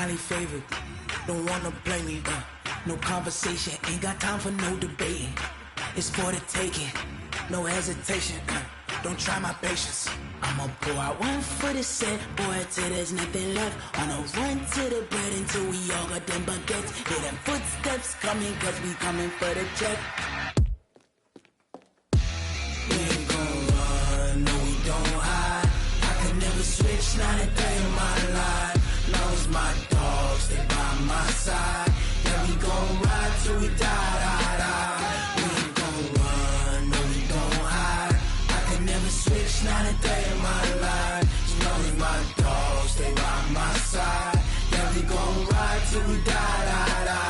highly favored. Don't wanna blame me, no conversation, ain't got time for no debating. It's for the taking, no hesitation. Don't try my patience. I'ma pour out one for the set, boy, till there's nothing left. On a run to the bread until we all got them baguettes. Hear them footsteps coming, cause we coming for the check. We ain't gon' run, no we don't hide. I could never switch, not a day in my life. Long as my dogs, they by my side. Yeah, we gon' ride till we die, die, die. We ain't gon' run, no we don't hide. I could never switch, not a day in my life. As long as my dogs, they by my side. Yeah, we gon' ride till we die, die, die.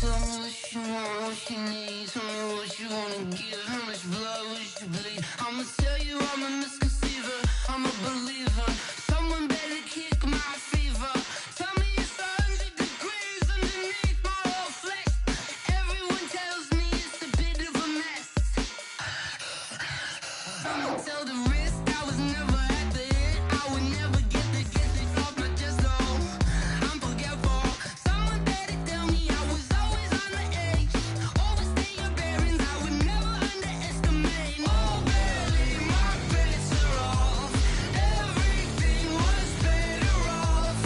Tell me what you want, what you need. Tell me what you wanna give. How much blood would you bleed? I'ma tell you I'm a misconceiver, I'm a believer. Someone better kick my fever. Tell me it's 100 degrees underneath my whole flesh. Everyone tells me it's a bit of a mess. I'ma tell the risk I was never at the end. I would never get this off my chest though. I'm forgetful. Someone better tell me I was always on the edge. Overstay your bearings, I would never underestimate. Oh barely, my bets are off. Everything was better off.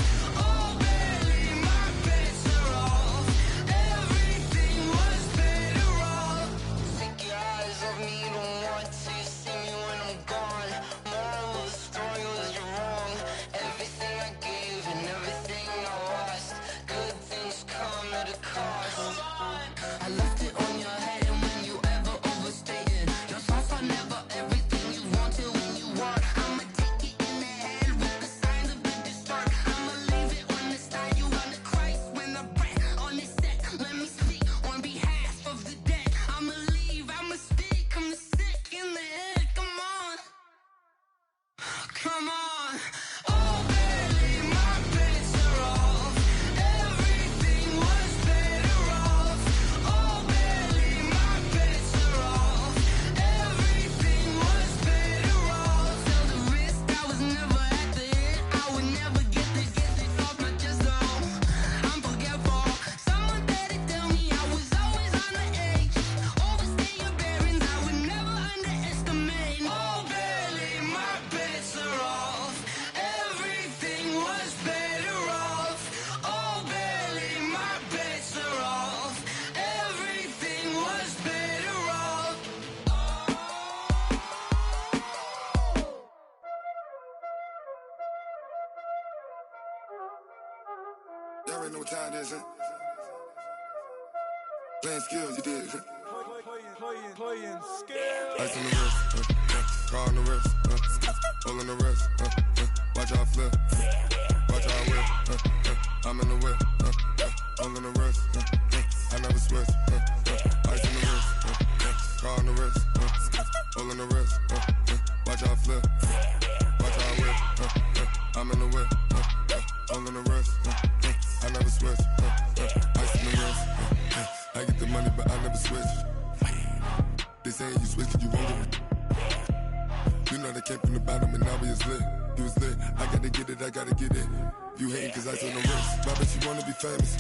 Oh barely, my bets are off. Everything was better off. Take your eyes off me, don't want to see me when I'm gone. Moral of the story was you're wrong. Everything I gave and everything I lost. Good things come at a cost. I left it on your head, and when you ever overstay it, your thoughts are never everything you wanted when you want. I'ma take it in the head with the signs of the distort. I'ma leave it on the side. You on the Christ when the breath on this set. Let me speak on behalf of the dead. I'ma leave, I'ma speak. I'm sick in the head. Come on, come on. Oh, barely, my bets are off. Everything was better off. Oh, barely, my bets are off. Everything was better off. Tell the risk I was never at the end. I would never get this off my chest though. I'm forgetful. Someone better tell me I was always on the edge. Overstay your bearings, I would never underestimate. Oh, barely, my bets are off. Everything was better off. Oh, barely, my bets are off. Everything was better off. Y'all already know what time it is, huh? Playing skills, you did. Playing skills. Ice on the wrist, car on the wrist, hole in the wrist, watch how I flip, watch how I whip, I'm in the whip, hole in the wrist, I never switch, ice on the wrist, car on the wrist, hole in the wrist, watch how I flip, watch how I whip, I'm in the whip, hole in the wrist, I never switch, ice on the wrist, I get the money but I never switch. They saying you switch 'cause you won't get it. You know they came from the bottom and now we is lit. You was lit, I gotta get it, I gotta get it. You hating 'cause I on the wrist. But I bet you wanna be famous,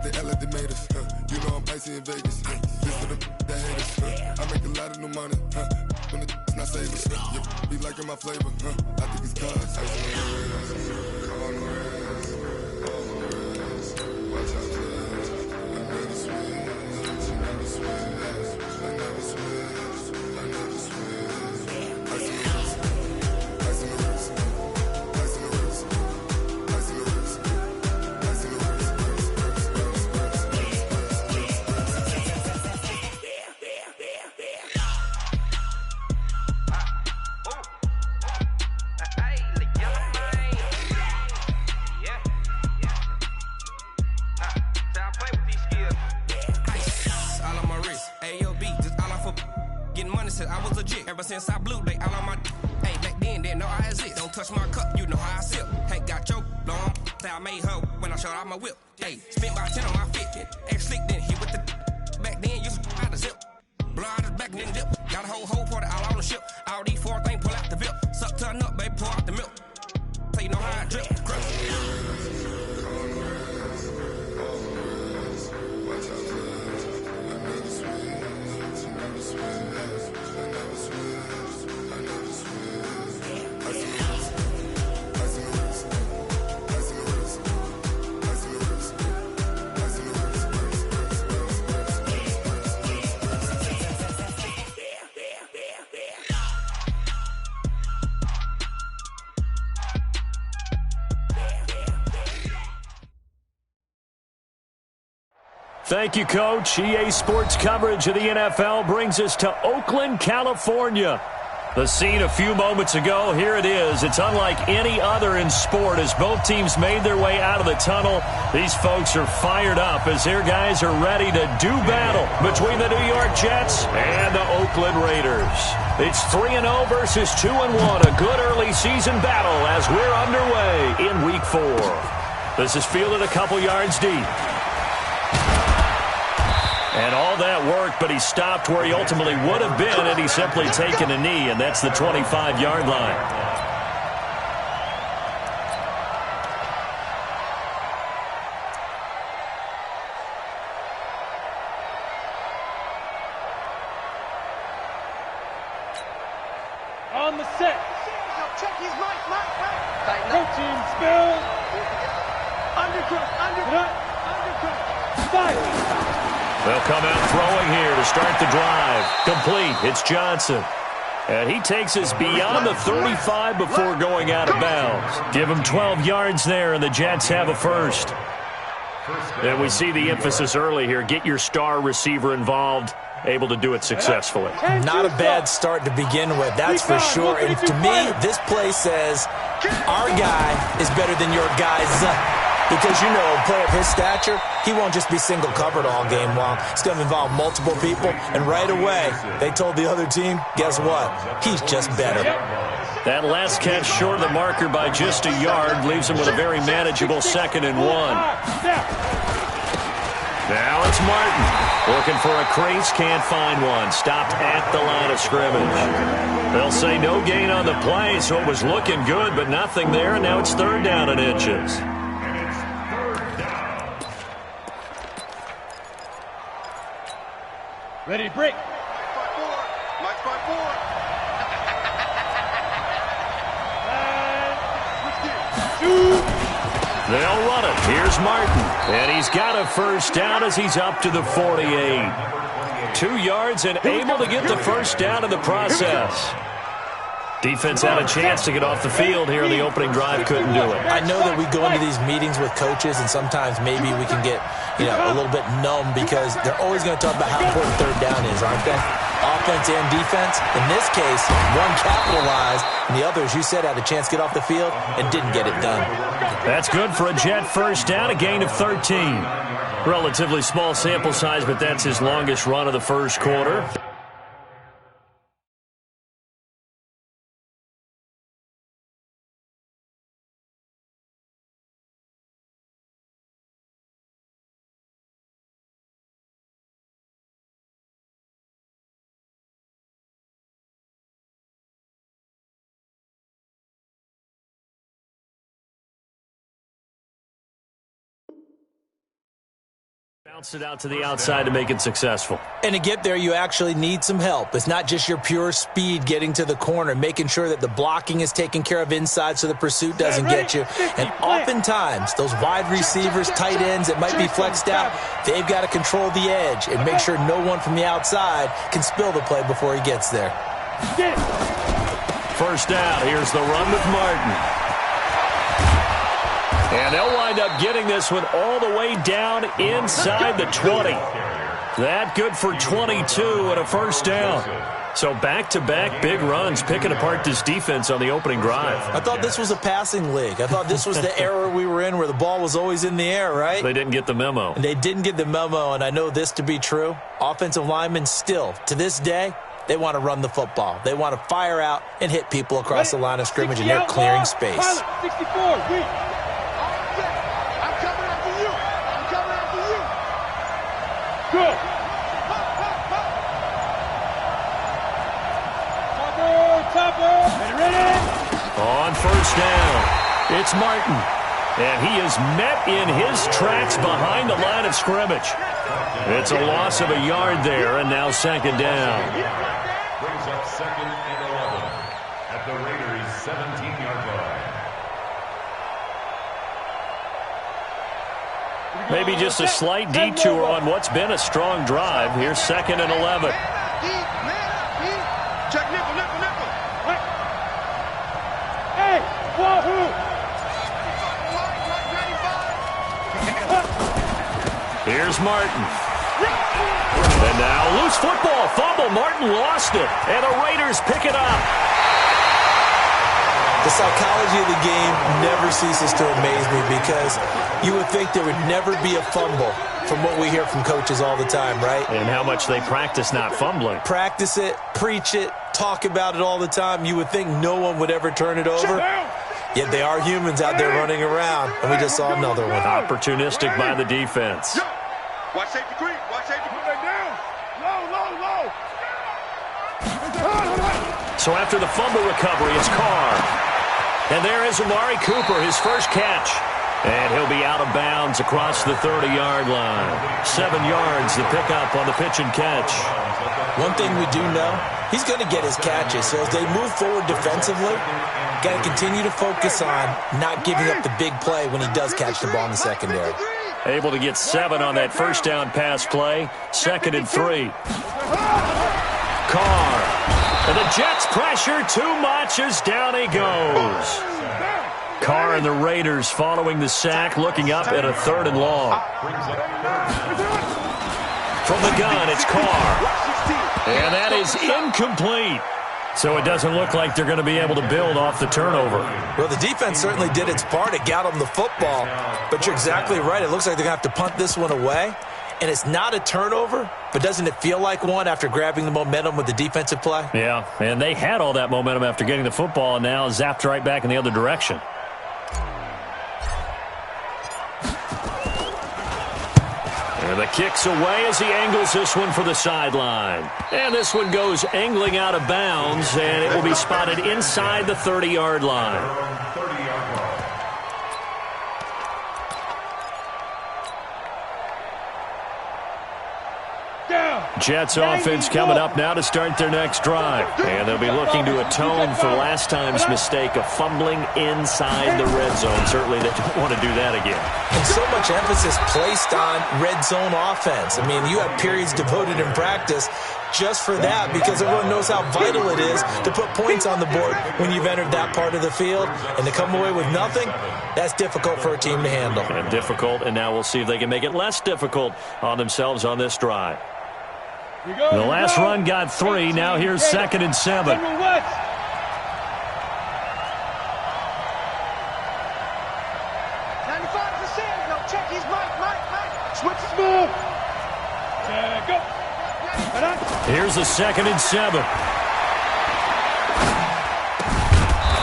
They act like they made us, You know I'm icy in Vegas, This for the that hate us, I make a lot of new money, When the not savers, You be liking my flavor, I think it's cause ice on the wrist, car on the wrist, all on the wrist. Watch out, please. I never switch, I never switch. I never switch, I never switch. Ice in the wrist, ice in the wrist, ice in the wrist, ice in the wrist, ice in the wrist, I was legit. Ever since I blew, they all on my. Hey, back then, didn't know I exist. Don't touch my cup, you know how I sip. Hey, got your long Say I made her when I showed off my whip. Hey, spent about 10 on my 50. Act slick, then hit with the back then, used to out the zip. Blow out his back, then dip. Got a whole for the all on the ship. All these 4 things pull out the VIP. Suck, turn up, baby, pour out the milk. So you know how I drip. Thank you, Coach. EA Sports coverage of the NFL brings us to Oakland, California. The scene a few moments ago, here it is. It's unlike any other in sport as both teams made their way out of the tunnel. These folks are fired up as their guys are ready to do battle between the New York Jets and the Oakland Raiders. It's 3-0 versus 2-1, a good early season battle as we're underway in Week 4. This is fielded a couple yards deep. And all that worked, but he stopped where he ultimately would have been had he simply taken a knee, and that's the 25-yard line. On the set. Check his mic. Coaching spill. Undercut. Fire. They'll come out throwing here to start the drive. Complete. It's Johnson. And he takes us beyond the 35 before going out of bounds. Give him 12 yards there, and the Jets have a first. And we see the emphasis early here. Get your star receiver involved. Able to do it successfully. Not a bad start to begin with, that's for sure. And to me, this play says our guy is better than your guys. Because, you know, a player of his stature, he won't just be single covered all game long. It's going to involve multiple people. And right away, they told the other team, guess what? He's just better. That last catch short of the marker by just a yard leaves him with a very manageable 2nd and 1. Now it's Martin. Looking for a crease, can't find one. Stopped at the line of scrimmage. They'll say no gain on the play, so it was looking good, but nothing there, and now it's 3rd down and inches. Ready to break. Match by 4. They'll run it. Here's Martin. And he's got a first down as he's up to the 48. 2 yards and able to get the first down in the process. Defense had a chance to get off the field here in the opening drive. Couldn't do it. I know that we go into these meetings with coaches, and sometimes maybe we can get, a little bit numb because they're always going to talk about how important 3rd down is, aren't they? Offense and defense. In this case, one capitalized, and the other, as you said, had a chance to get off the field and didn't get it done. That's good for a Jet first down, a gain of 13. Relatively small sample size, but that's his longest run of the first quarter. Bounce it out to the outside to make it successful. And to get there, you actually need some help. It's not just your pure speed getting to the corner, making sure that the blocking is taken care of inside so the pursuit doesn't get you. And oftentimes, those wide receivers, tight ends that might be flexed out, they've got to control the edge and make sure no one from the outside can spill the play before he gets there. First down. Here's the run with Martin. And they'll wind up getting this one all the way down inside the 20. That good for 22 and a first down. So back-to-back big runs, picking apart this defense on the opening drive. I thought this was a passing league. I thought this was the era we were in where the ball was always in the air, right? They didn't get the memo. And they didn't get the memo, and I know this to be true. Offensive linemen still, to this day, they want to run the football. They want to fire out and hit people across the line of scrimmage, and they're clearing space. 64, It's Martin. And he is met in his tracks behind the line of scrimmage. It's a loss of a yard there, and now second down. Brings up 2nd and 11 at the Raiders' 17-yard line. Maybe just a slight detour on what's been a strong drive. Here's 2nd and 11. Check nickel. Hey, wahoo! Here's Martin. And now loose football. Fumble. Martin lost it. And the Raiders pick it up. The psychology of the game never ceases to amaze me because you would think there would never be a fumble from what we hear from coaches all the time, right? And how much they practice not fumbling. Practice it, preach it, talk about it all the time. You would think no one would ever turn it over. Yet they are humans out there running around, and we just saw another one. Opportunistic by the defense. Watch safety creep. Watch safety creep. Down. Low. So after the fumble recovery, it's Carr. And there is Amari Cooper, his first catch. And he'll be out of bounds across the 30-yard line. 7 yards to pick up on the pitch and catch. One thing we do know, he's going to get his catches. So as they move forward defensively, got to continue to focus on not giving up the big play when he does catch the ball in the secondary. Able to get 7 on that first down pass play. 2nd and 3. Carr. And the Jets pressure too much as down he goes. Carr and the Raiders following the sack, looking up at a 3rd and long. From the gun, it's Carr. And that is incomplete. So it doesn't look like they're going to be able to build off the turnover. Well, the defense certainly did its part. It got them the football. But you're exactly right. It looks like they're going to have to punt this one away. And it's not a turnover, but doesn't it feel like one after grabbing the momentum with the defensive play? Yeah, and they had all that momentum after getting the football and now zapped right back in the other direction. And the kick's away as he angles this one for the sideline. And this one goes angling out of bounds, and it will be spotted inside the 30-yard line. Jets offense coming up now to start their next drive. And they'll be looking to atone for last time's mistake of fumbling inside the red zone. Certainly they don't want to do that again. And so much emphasis placed on red zone offense. I mean, you have periods devoted in practice just for that because everyone knows how vital it is to put points on the board when you've entered that part of the field. And to come away with nothing, that's difficult for a team to handle. And difficult, and now we'll see if they can make it less difficult on themselves on this drive. The last run got 3. Now here's 2nd and 7. 95 Now check his mic. Switch his move. Go. Here's the 2nd and 7.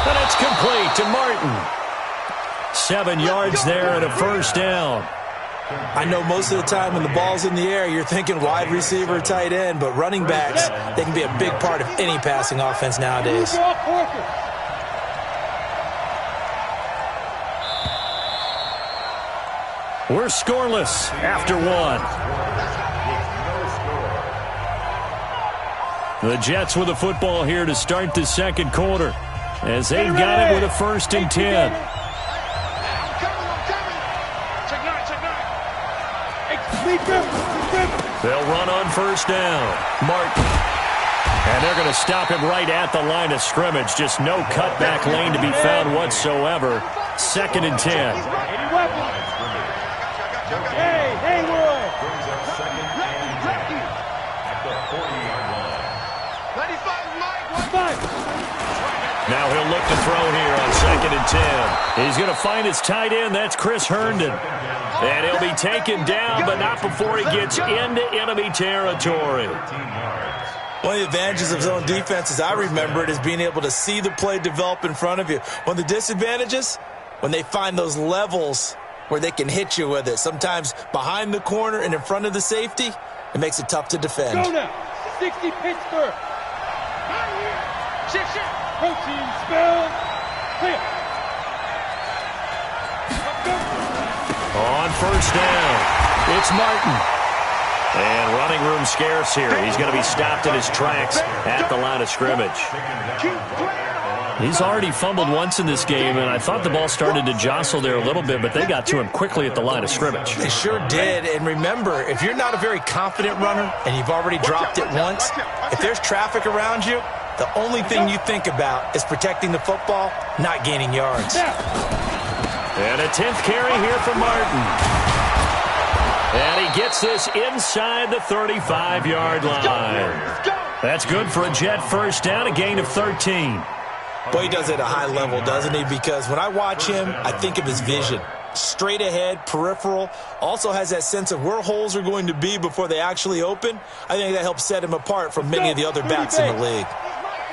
And it's complete to Martin. 7 yards there and a first down. I know most of the time when the ball's in the air, you're thinking wide receiver, tight end, but running backs, they can be a big part of any passing offense nowadays. We're scoreless after 1. The Jets with the football here to start the second quarter as they've got it with a 1st and 10. They'll run on first down. Martin. And they're going to stop him right at the line of scrimmage. Just no cutback lane to be found whatsoever. 2nd and 10. Hey, Roy. Now he'll look to throw here on 2nd and 10. He's going to find his tight end. That's Chris Herndon. And he'll be taken down, but not before he gets into enemy territory. One of the advantages of zone defense, as I remember it, is being able to see the play develop in front of you. One of the disadvantages, when they find those levels where they can hit you with it, sometimes behind the corner and in front of the safety, it makes it tough to defend. Go now. 60 Pittsburgh. Shit. Protein spell. Clear. On first down, it's Martin. And running room scarce here. He's going to be stopped in his tracks at the line of scrimmage. He's already fumbled once in this game, and I thought the ball started to jostle there a little bit, but they got to him quickly at the line of scrimmage. They sure did. And remember, if you're not a very confident runner and you've already dropped it once, if there's traffic around you, the only thing you think about is protecting the football, not gaining yards. And a 10th carry here for Martin. And he gets this inside the 35-yard line. That's good for a Jet first down, a gain of 13. Boy, he does it at a high level, doesn't he? Because when I watch him, I think of his vision. Straight ahead, peripheral, also has that sense of where holes are going to be before they actually open. I think that helps set him apart from many of the other backs in the league.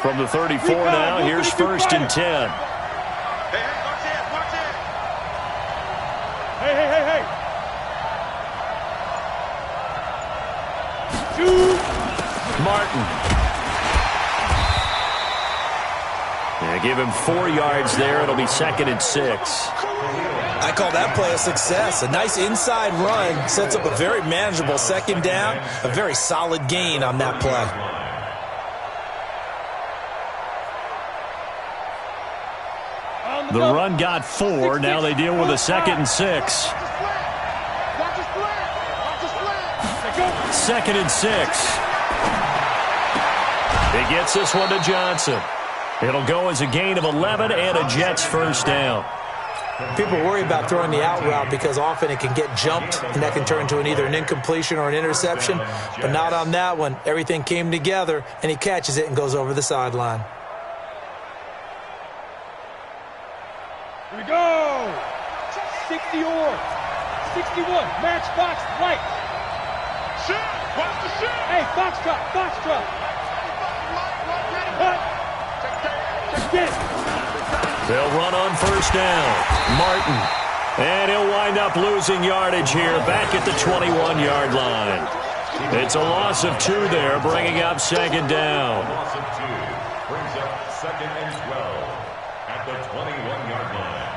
From the 34 now, here's 1st and 10. Hey. Martin. Yeah, give him 4 yards there. It'll be 2nd and 6. I call that play a success. A nice inside run sets up a very manageable 2nd down. A very solid gain on that play. The run got 4. Now they deal with a 2nd and 6. 2nd and 6. He gets this one to Johnson. It'll go as a gain of 11 and a Jets first down. People worry about throwing the out route because often it can get jumped, and that can turn into either an incompletion or an interception. But not on that one. Everything came together, and he catches it and goes over the sideline. Here we go. 60 or 61. Match box right. Shoot. Watch the shoot. Hey, Foxtrot. They'll run on first down. Martin. And he'll wind up losing yardage here back at the 21-yard line. It's a loss of 2 there, bringing up 2nd down. Loss of 2 brings up 2nd and 12 at the 21-yard line.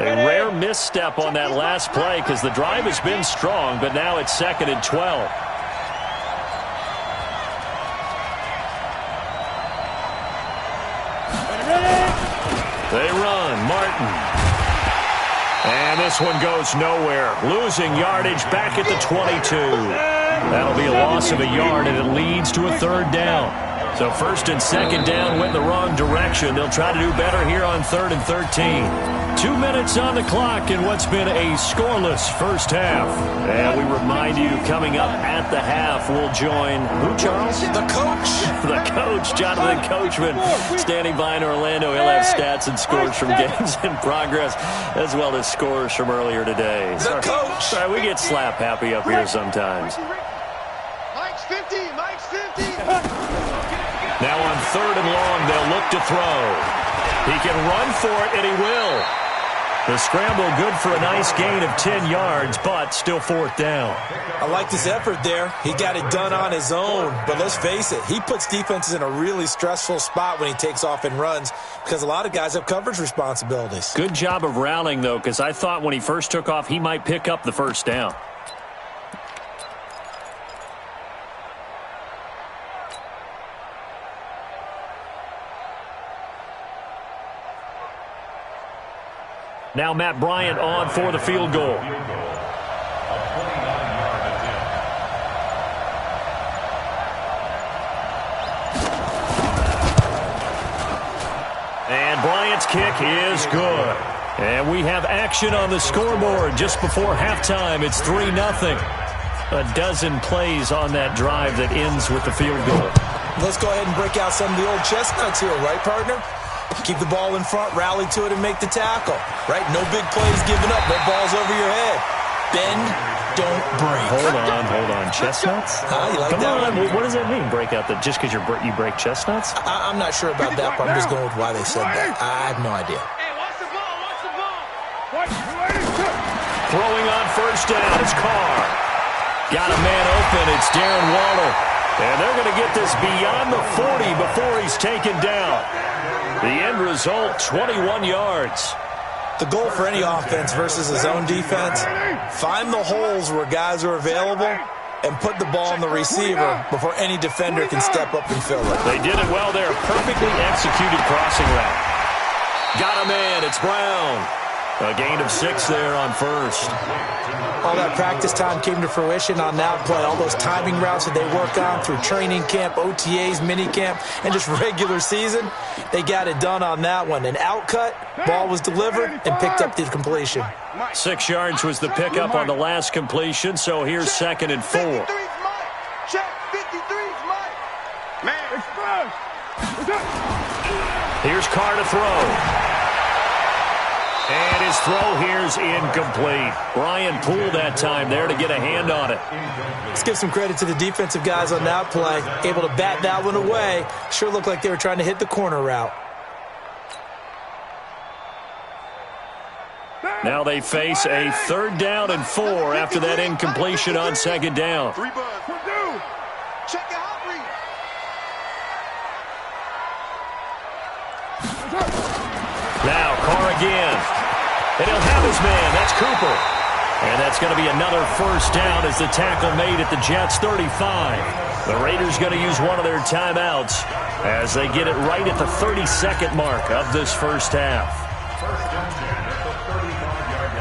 A rare misstep on that last play because the drive has been strong, but now it's 2nd and 12. They run. Martin. And this one goes nowhere. Losing yardage back at the 22. That'll be a loss of a yard, and it leads to a 3rd down. So 1st and 2nd down went the wrong direction. They'll try to do better here on 3rd and 13. 2 minutes on the clock in what's been a scoreless first half. And we remind you, coming up at the half, we'll join who, Charles? The coach. The coach, Jonathan Coachman, standing by in Orlando. He'll have stats and scores from games in progress, as well as scores from earlier today. The coach. Sorry, we get slap happy up here sometimes. Mike's 50. Now on 3rd and long, they'll look to throw. He can run for it, and he will. The scramble good for a nice gain of 10 yards, but still 4th down. I like his effort there. He got it done on his own. But let's face it, he puts defenses in a really stressful spot when he takes off and runs because a lot of guys have coverage responsibilities. Good job of rallying, though, because I thought when he first took off, he might pick up the first down. Now Matt Bryant on for the field goal. And Bryant's kick is good. And we have action on the scoreboard just before halftime. It's 3-0. A dozen plays on that drive that ends with the field goal. Let's go ahead and break out some of the old chestnuts here, right, partner? Keep the ball in front, rally to it, and make the tackle. Right? No big plays given up. No balls over your head. Bend, don't break. Hold on. Chestnuts? You like Come that on. one? What does that mean, break out? Just because you break chestnuts? I'm not sure about that, but I'm just going with why they said that. I have no idea. Hey, watch the ball. Throwing on first down. It's Carr. Got a man open. It's Darren Waller. And they're going to get this beyond the 40 before he's taken down. The end result, 21 yards. The goal for any offense versus his own defense, find the holes where guys are available and put the ball on the receiver before any defender can step up and fill it. They did it well there. Perfectly executed crossing route. Got a man. It's Brown. A gain of 6 there on first. All that practice time came to fruition on that play. All those timing routes that they work on through training camp, OTAs, minicamp, and just regular season, they got it done on that one. An outcut, ball was delivered, and picked up the completion. 6 yards was the pickup on the last completion, so here's 2nd and 4. Check 53's Mike. Man, express. Here's Carr to throw. And his throw here's incomplete. Brian Poole that time there to get a hand on it. Let's give some credit to the defensive guys on that play. Able to bat that one away. Sure looked like they were trying to hit the corner route. Now they face a 3rd down and 4 after that incompletion on 2nd down. Check your hot read. Now Carr again. And he'll have his man. That's Cooper. And that's going to be another 1st down as the tackle made at the Jets' 35. The Raiders going to use one of their timeouts as they get it right at the 32nd mark of this first half. First and 10 at the 35-yard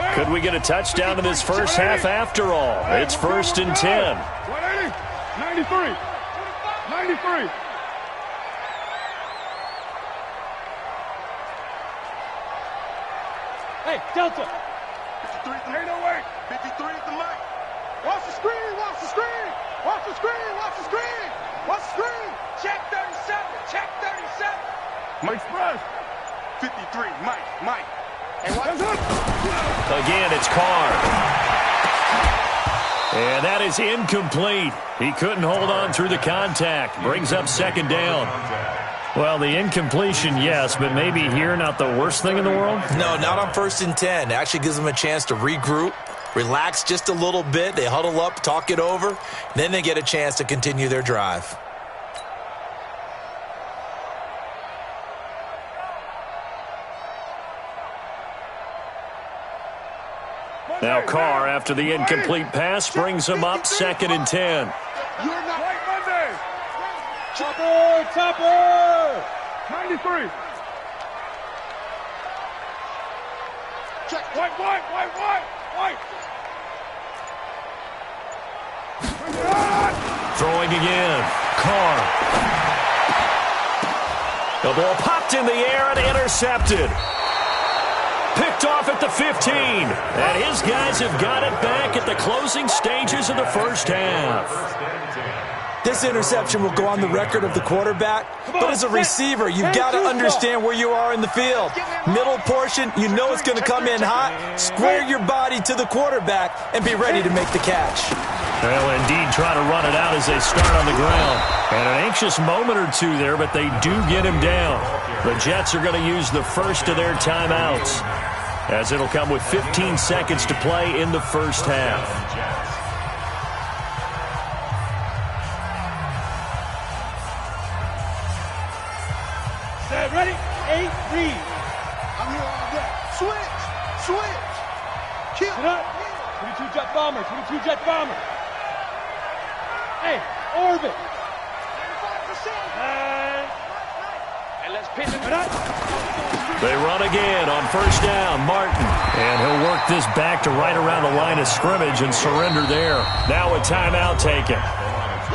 line. Could we get a touchdown in this first half after all? It's 1st and 10. 93. 93. Hey, Delta. 53 ain't no way. 53 is the mic. Watch the screen, watch the screen. Watch the screen, watch the screen. Watch the screen. Check 37, check 37. Mike's press. 53, Mike. And watch Again, it's Carr. And that is incomplete. He couldn't hold on through the contact. Brings up 2nd down. Well, the incompletion, yes, but maybe here not the worst thing in the world? No, not on 1st and 10. It actually gives them a chance to regroup, relax just a little bit. They huddle up, talk it over. Then they get a chance to continue their drive. Now Carr, after the incomplete pass, brings him up 2nd and 10. You're not White Monday. Topper. 93. Check. White. Throwing again. Carr. The ball popped in the air and intercepted. Picked off at the 15. And his guys have got it back at the closing stages of the first half. This interception will go on the record of the quarterback, but as a receiver, you've got to understand where you are in the field. Middle portion, you know it's going to come in hot. Square your body to the quarterback and be ready to make the catch. Well, indeed, try to run it out as they start on the ground. And an anxious moment or two there, but they do get him down. The Jets are going to use the first of their timeouts, as it'll come with 15 seconds to play in the first half. Ready? 8 read. I'm here all day. Switch. Kill. Get up. 22 jet bomber. Hey, orbit. 95%. And let's pin it up. They run again on first down. Martin. And he'll work this back to right around the line of scrimmage and surrender there. Now a timeout taken.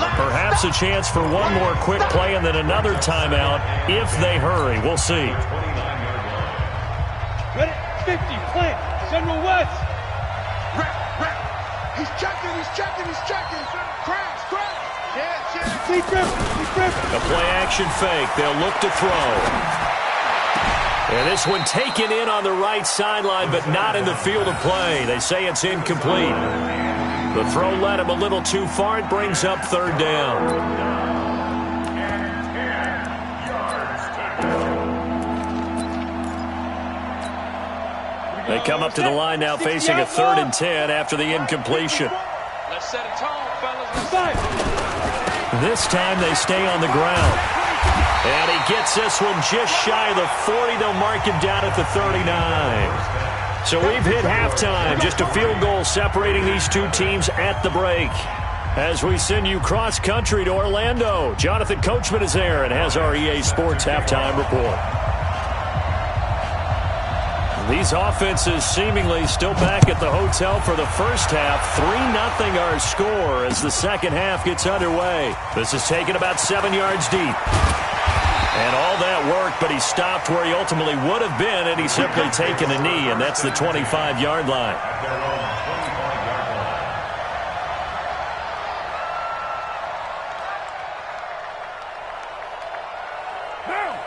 Perhaps a chance for one more quick play and then another timeout if they hurry. We'll see. Ready? 50, plant. General West. Rep. He's checking. Crash. Yeah. He's gripping. A play action fake. They'll look to throw. And this one taken in on the right sideline, but not in the field of play. They say it's incomplete. The throw led him a little too far. It brings up 3rd down. They come up to the line now facing a 3rd and 10 after the incompletion. Let's set a tone, fellas. This time they stay on the ground. And he gets this one just shy of the 40. They'll mark him down at the 39. So we've hit halftime. Just a field goal separating these two teams at the break. As we send you cross-country to Orlando, Jonathan Coachman is there and has our EA Sports halftime report. These offenses seemingly still back at the hotel for the first half. 3-0 our score as the second half gets underway. This is taken about 7 yards deep. And all that work, but he stopped where he ultimately would have been, and he's simply taken a knee, and that's the 25-yard line.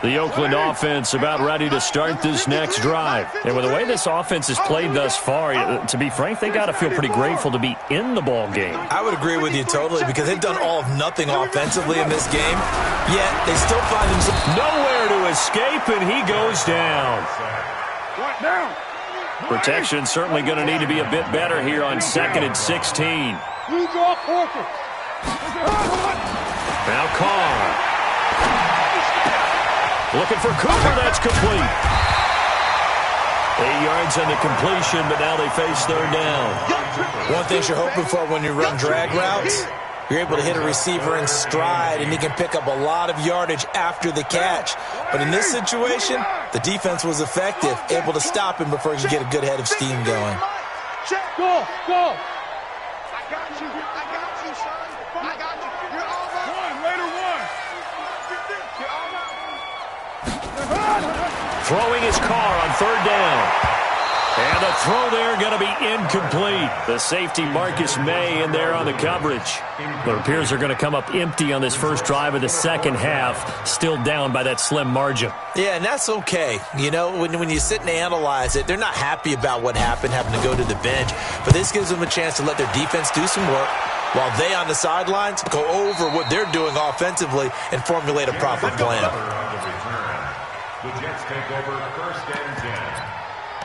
The Oakland offense about ready to start this next drive. And with the way this offense has played thus far, to be frank, they got to feel pretty grateful to be in the ball game. I would agree with you totally because they've done all of nothing offensively in this game, yet they still find themselves nowhere to escape, and he goes down. Protection certainly going to need to be a bit better here on 2nd and 16. Now Carr. Looking for Cooper, that's complete. 8 yards on the completion, but now they face 3rd down. One thing you're hoping for when you run drag routes, you're able to hit a receiver in stride, and he can pick up a lot of yardage after the catch. But in this situation, the defense was effective, able to stop him before he could get a good head of steam going. Go. I got you, son. I got you. You're almost. Later one. You're almost. Throwing his car on 3rd down. And the throw there going to be incomplete. The safety Marcus May in there on the coverage. But it appears they're going to come up empty on this first drive of the second half. Still down by that slim margin. Yeah, and that's okay. You know, when you sit and analyze it, they're not happy about what happened, having to go to the bench. But this gives them a chance to let their defense do some work while they on the sidelines go over what they're doing offensively and formulate a proper plan. The Jets take over 1st and 10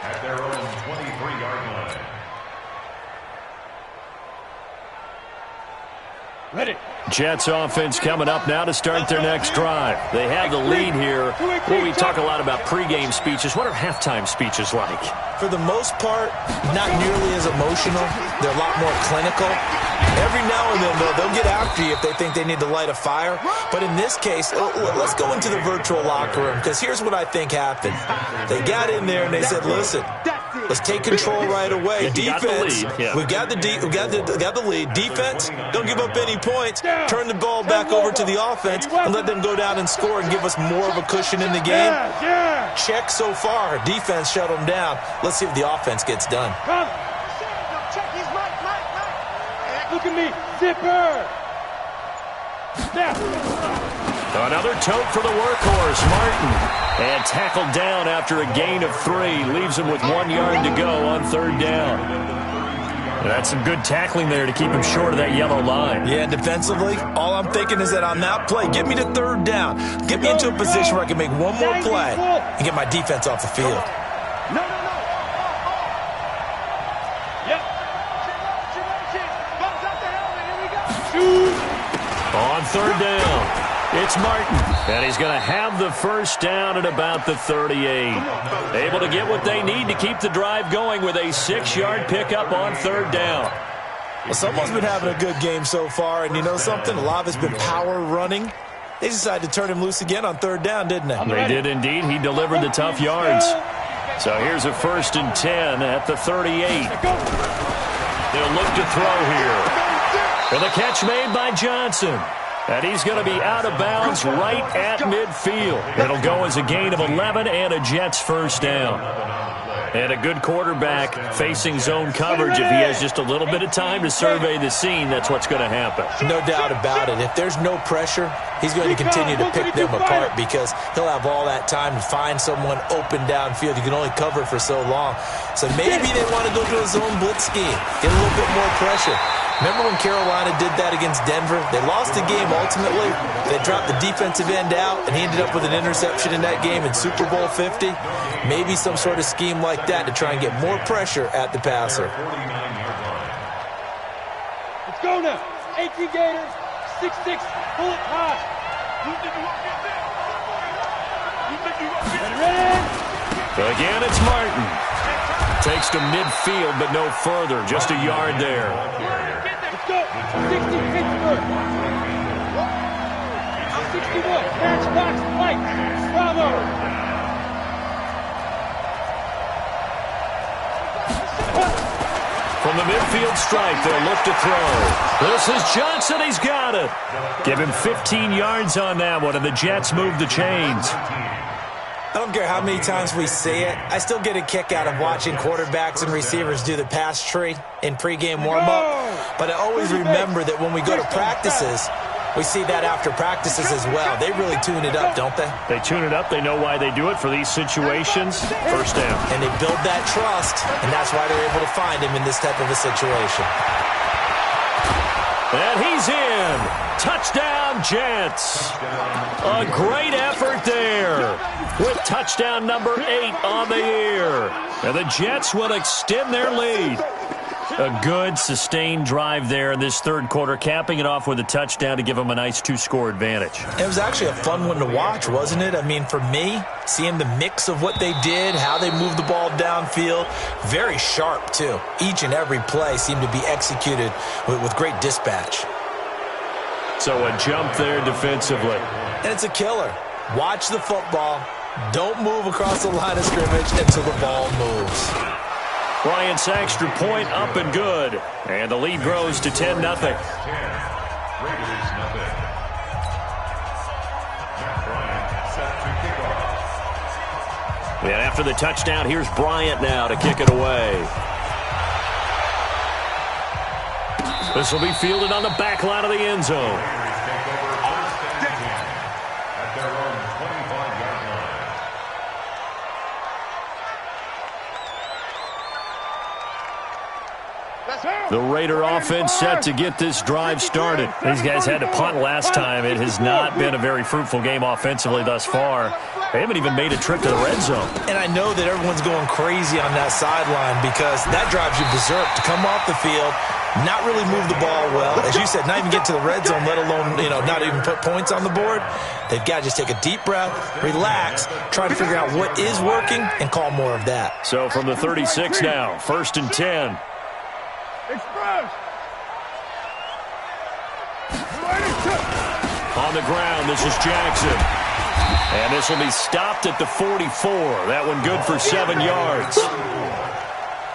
at their own 23-yard line. Ready. Jets offense coming up now to start their next drive. They have the lead here. Well, we talk a lot about pregame speeches. What are halftime speeches like? For the most part, not nearly as emotional. They're a lot more clinical. Every now and then, though, they'll get after you if they think they need to light a fire. But in this case, let's go into the virtual locker room, because here's what I think happened. They got in there and they said, listen, let's take control right away. Defense, we've got the lead. Defense, don't give up any points. Turn the ball back over to the offense and let them go down and score and give us more of a cushion in the game. Check so far. Defense shut them down. Let's see if the offense gets done. Look at me, zipper. Another tote for the workhorse, Martin. And tackled down after a gain of 3. Leaves him with 1 yard to go on 3rd down. That's some good tackling there to keep him short of that yellow line. Yeah, defensively, all I'm thinking is that on that play, get me to 3rd down. Get me into a position where I can make one more play and get my defense off the field. No. Yep. On 3rd down, it's Martin. And he's going to have the first down at about the 38. Able to get what they need to keep the drive going with a 6-yard pickup on 3rd down. Well, someone's been having a good game so far, and you know something? A lot of it's been power running. They decided to turn him loose again on 3rd down, didn't they? They did indeed. He delivered the tough yards. So here's a 1st and 10 at the 38. They'll look to throw here. And the catch made by Johnson. And he's going to be out of bounds right at midfield. It'll go as a gain of 11 and a Jets first down. And a good quarterback facing zone coverage. If he has just a little bit of time to survey the scene, that's what's going to happen. No doubt about it. If there's no pressure, he's going to continue to pick them apart because he'll have all that time to find someone open downfield. You can only cover for so long. So maybe they want to go to a zone blitz scheme, get a little bit more pressure. Remember when Carolina did that against Denver? They lost the game ultimately. They dropped the defensive end out, and he ended up with an interception in that game in Super Bowl 50. Maybe some sort of scheme like that to try and get more pressure at the passer. Let's go now. 18 Gators, 6'6", pull it high. Again, it's Martin. Takes to midfield, but no further. Just a yard there. Let's go. 60 Pittsburgh. 61, Matchbox Mike. Bravo. From the midfield stripe, they'll look to throw. This is Johnson. He's got it. Give him 15 yards on that one, and the Jets move the chains. I don't care how many times we say it, I still get a kick out of watching quarterbacks and receivers do the pass tree in pregame warm-up. But I always remember that when we go to practices, we see that after practices as well. They really tune it up, don't they? They tune it up. They know why they do it for these situations. First down. And they build that trust, and that's why they're able to find him in this type of a situation. And he's in. Touchdown, Jets. A great effort there with touchdown number 8 on the year. And the Jets will extend their lead. A good, sustained drive there in this third quarter, capping it off with a touchdown to give them a nice 2-score advantage. It was actually a fun one to watch, wasn't it? I mean, for me, seeing the mix of what they did, how they moved the ball downfield, very sharp, too. Each and every play seemed to be executed with great dispatch. So a jump there defensively. And it's a killer. Watch the football. Don't move across the line of scrimmage until the ball moves. Bryant's extra point up and good. And the lead grows to 10-0. And after the touchdown, here's Bryant now to kick it away. This will be fielded on the back line of the end zone. The Raider offense set to get this drive started. These guys had to punt last time. It has not been a very fruitful game offensively thus far. They haven't even made a trip to the red zone. And I know that everyone's going crazy on that sideline because that drives you berserk to come off the field, not really move the ball well. As you said, not even get to the red zone, let alone, not even put points on the board. They've got to just take a deep breath, relax, try to figure out what is working, and call more of that. So from the 36 now, 1st and 10. Express. On the ground, this is Jackson. And this will be stopped at the 44. That one good for 7 yards.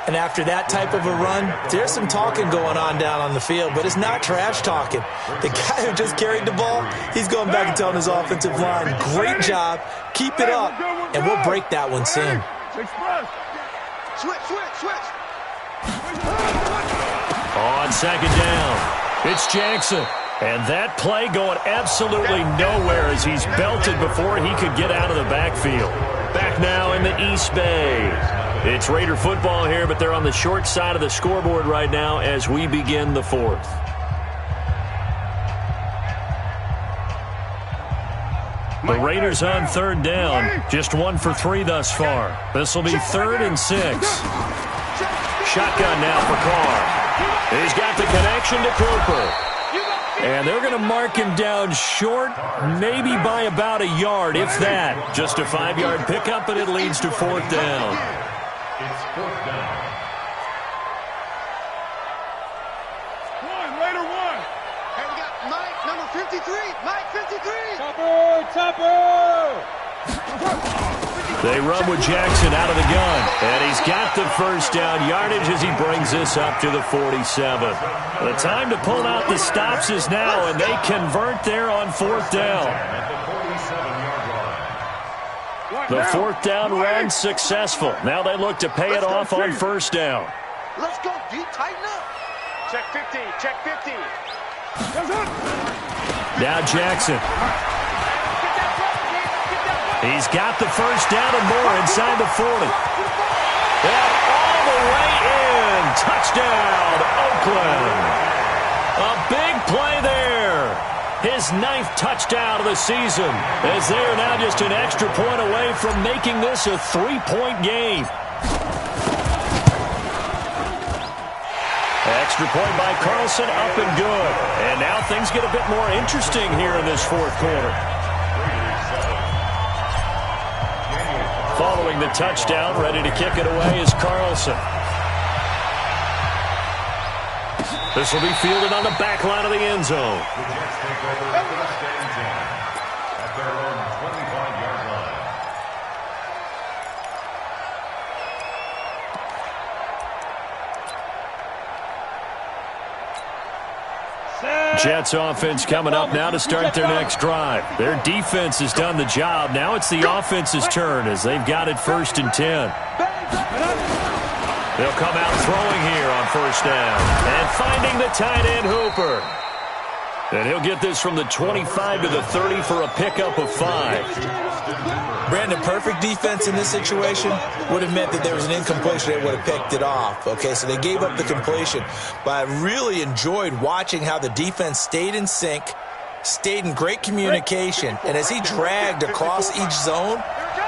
And after that type of a run, there's some talking going on down on the field, but it's not trash talking. The guy who just carried the ball, he's going back and telling his offensive line, great job, keep it up, and we'll break that one soon. Switch. On 2nd down, it's Jackson. And that play going absolutely nowhere as he's belted before he could get out of the backfield. Back now in the East Bay. It's Raider football here, but they're on the short side of the scoreboard right now as we begin the 4th. The Raiders on 3rd down, just 1 for 3 thus far. This will be 3rd and 6. Shotgun now for Carr. He's got the connection to Cooper. And they're going to mark him down short, maybe by about a yard, if that. Just a 5-yard pickup, and it leads to 4th down. It's 4th down. Raider 1. Hey, we got Mike, number 53. Mike, 53. Topper. They run with Jackson out of the gun. And he's got the 1st down yardage as he brings this up to the 47. The time to pull out the stops is now, and they convert there on 4th down. The 4th down run successful. Now they look to pay it off on 1st down. Let's go, D. Tighten up. Check 50. Check 50. Now Jackson. He's got the 1st down and more inside the 40. And all the way in. Touchdown, Oakland. A big play there. His 9th touchdown of the season, as they are now just an extra point away from making this a 3-point game. Extra point by Carlson, up and good. And now things get a bit more interesting here in this 4th quarter. Following the touchdown, ready to kick it away is Carlson. This will be fielded on the back line of the end zone. The Jets take over first and 10 at their own 25-yard line. Jets offense coming up now to start their next drive. Their defense has done the job. Now it's the offense's turn as they've got it 1st and 10. They'll come out throwing here on 1st down. And finding the tight end Hooper. And he'll get this from the 25 to the 30 for a pickup of 5. Brandon, perfect defense in this situation would have meant that there was an incompletion. They would have picked it off. Okay, so they gave up the completion. But I really enjoyed watching how the defense stayed in sync, stayed in great communication. And as he dragged across each zone,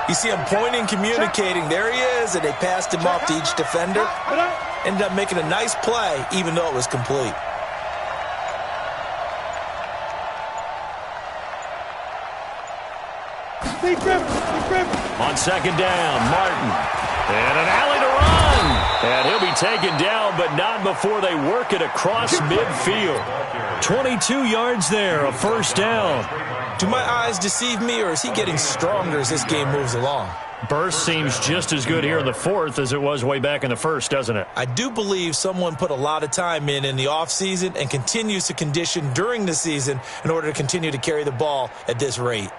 you see him pointing, communicating. There he is, and they passed him off to each defender. Ended up making a nice play, even though it was complete. On 2nd down, Martin. And an alley to run. And he'll be taken down, but not before they work it across midfield. 22 yards there, a 1st down. Do my eyes deceive me, or is he getting stronger as this game moves along? Burst seems just as good here in the 4th as it was way back in the 1st, doesn't it? I do believe someone put a lot of time in the offseason and continues to condition during the season in order to continue to carry the ball at this rate.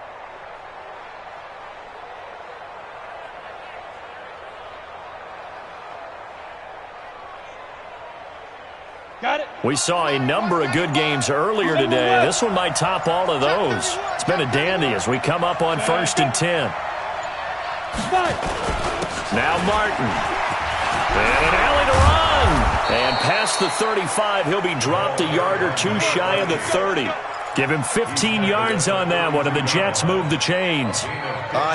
We saw a number of good games earlier today. This one might top all of those. It's been a dandy as we come up on 1st and 10. Now Martin. And an alley to run. And past the 35, he'll be dropped a yard or 2 shy of the 30. Give him 15 yards on that one, and the Jets move the chains.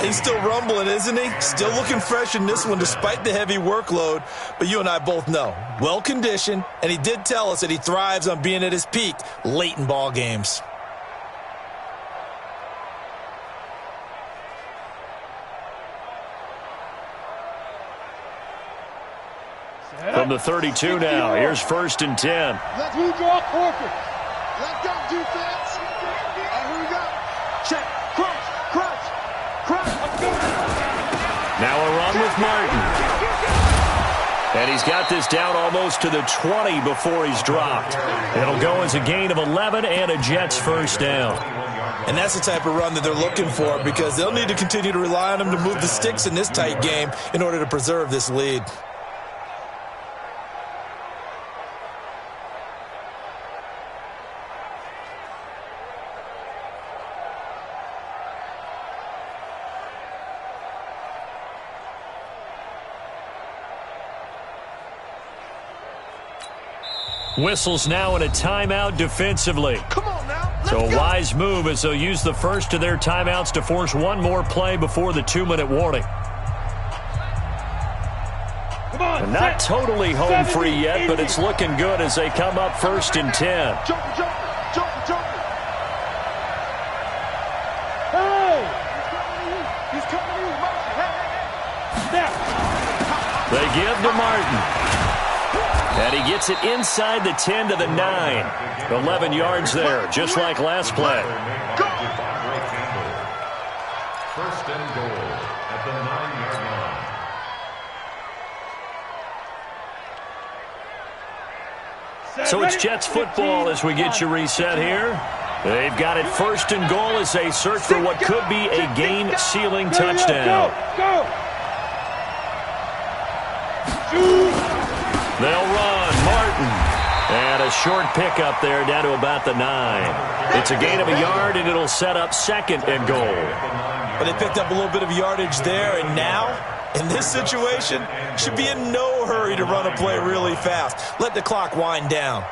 He's still rumbling, isn't he? Still looking fresh in this one despite the heavy workload. But you and I both know, well-conditioned, and he did tell us that he thrives on being at his peak late in ball games. From the 32 now, here's 1st and 10. Let's redraw corporate. Let's go, defense. And here we go. Check. Crunch. Crunch. Crunch. Now a run with Martin. And he's got this down almost to the 20 before he's dropped. It'll go as a gain of 11 and a Jets 1st down. And that's the type of run that they're looking for because they'll need to continue to rely on him to move the sticks in this tight game in order to preserve this lead. Whistles now in a timeout defensively. Come on now. So a wise move as they'll use the first of their timeouts to force one more play before the 2-minute warning. And not totally home free yet, but it's looking good as they come up 1st and 10. Jumper. Hey! He's coming in. Hey. They give to Martin. And he gets it inside the 10 to the 9. 11 yards there, just like last play. 1st and goal at the 9-yard line. So it's Jets football as we get you reset here. They've got it 1st and goal as they search for what could be a game-sealing touchdown. They'll run. Martin. And a short pickup there down to about the 9. It's a gain of a yard, and it'll set up 2nd and goal. But they picked up a little bit of yardage there, and now, in this situation, should be in no hurry to run a play really fast. Let the clock wind down.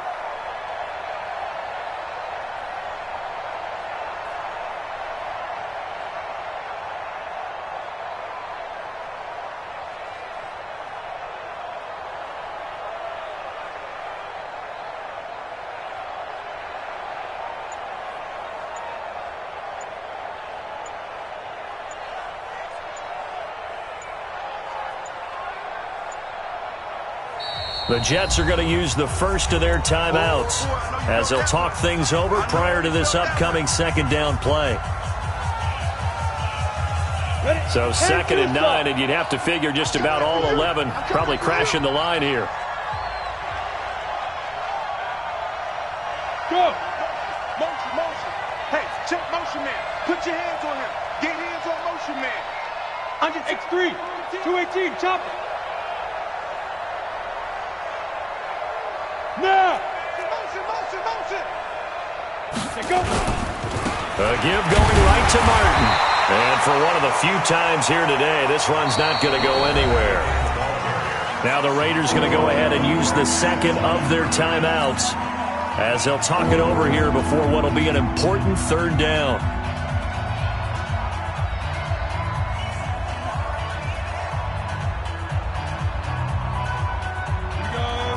The Jets are going to use the first of their timeouts as they'll talk things over prior to this upcoming second down play. So 2nd and 9, and you'd have to figure just about all 11 probably crashing the line here. Go. Motion, motion. Hey, check motion man. Put your hands on him. Get hands on motion man. Under X3. 218. Chop it. Now. Motion, motion, motion. Go. A give going right to Martin. And for one of the few times here today, this run's not going to go anywhere. Now the Raiders going to go ahead and use the second of their timeouts as they'll talk it over here before what will be an important third down.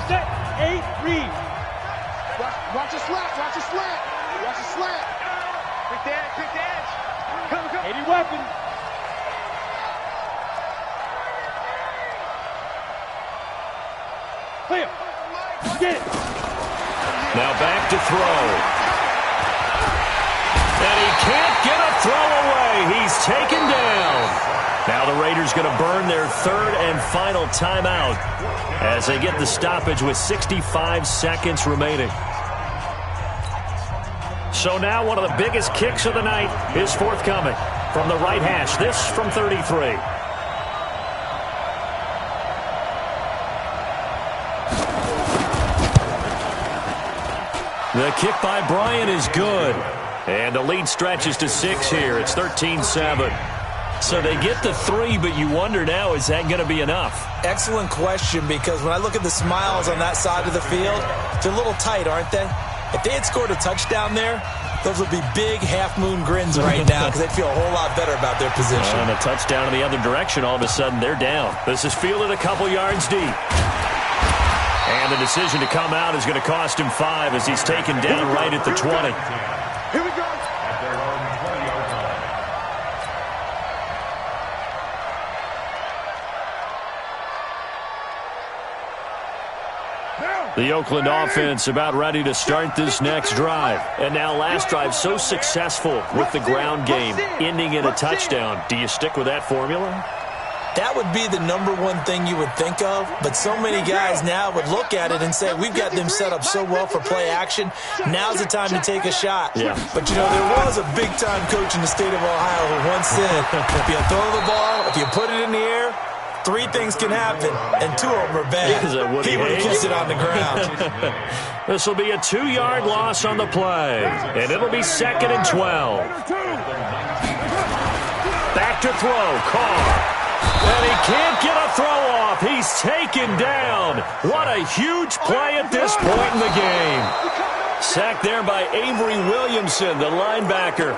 Set. 8, read. Watch the slant. Watch the slant. Watch the slant. Quick dash. Quick dash. Come, come. 80 weapon. Clear. Get it. Now back to throw. And he can't get a throw away. He's taken down. Now the Raiders going to burn their third and final timeout as they get the stoppage with 65 seconds remaining. So now one of the biggest kicks of the night is forthcoming from the right hash. This from 33. The kick by Bryant is good. And the lead stretches to 6 here. It's 13-7. So they get the 3, but you wonder now, is that going to be enough? Excellent question, because when I look at the smiles on that side of the field, they're a little tight, aren't they? If they had scored a touchdown there, those would be big half-moon grins right now because they'd feel a whole lot better about their position. And a touchdown in the other direction, all of a sudden they're down. This is fielded a couple yards deep. And the decision to come out is going to cost him 5 as he's taken down right at the 20. Here we go. At their own 20-yard line. The Oakland offense about ready to start this next drive. And now last drive so successful with the ground game, ending in a touchdown. Do you stick with that formula? That would be the number one thing you would think of, but so many guys now would look at it and say, we've got them set up so well for play action, now's the time to take a shot. Yeah. But, you know, there was a big-time coach in the state of Ohio who once said, if you throw the ball, if you put it in the air, 3 things can happen, and 2 of them are bad. He would have kissed it on the ground. This will be a 2-yard loss on the play, and it'll be 2nd and 12. Back to throw, Carr. And he can't get a throw off. He's taken down. What a huge play at this point in the game. Sacked there by Avery Williamson, the linebacker.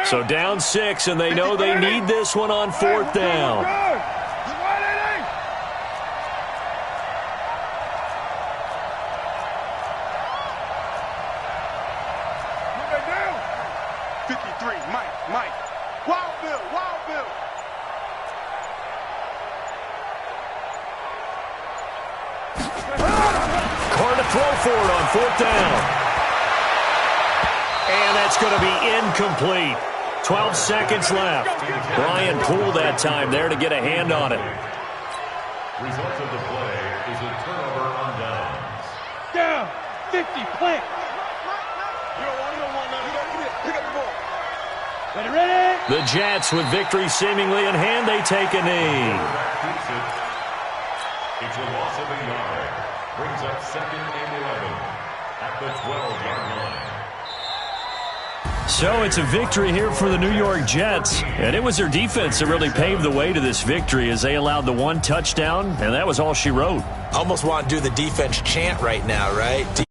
So down 6, and they know they need this one on 4th down. 53, Mike. Wild Bill. Carr to throw for it on 4th down. And that's going to be incomplete. 12 seconds left. Bryant pulled that time there to get a hand on it. Result of the play is a turnover on downs. Down. 50, plant. You don't want none. Pick up the ball. Ready? The Jets with victory seemingly in hand. They take a knee. It's a loss of a yard. Brings up 2nd and 11 at the 12-yard line. So it's a victory here for the New York Jets. And it was their defense that really paved the way to this victory as they allowed the 1 touchdown, and that was all she wrote. I almost want to do the defense chant right now, right?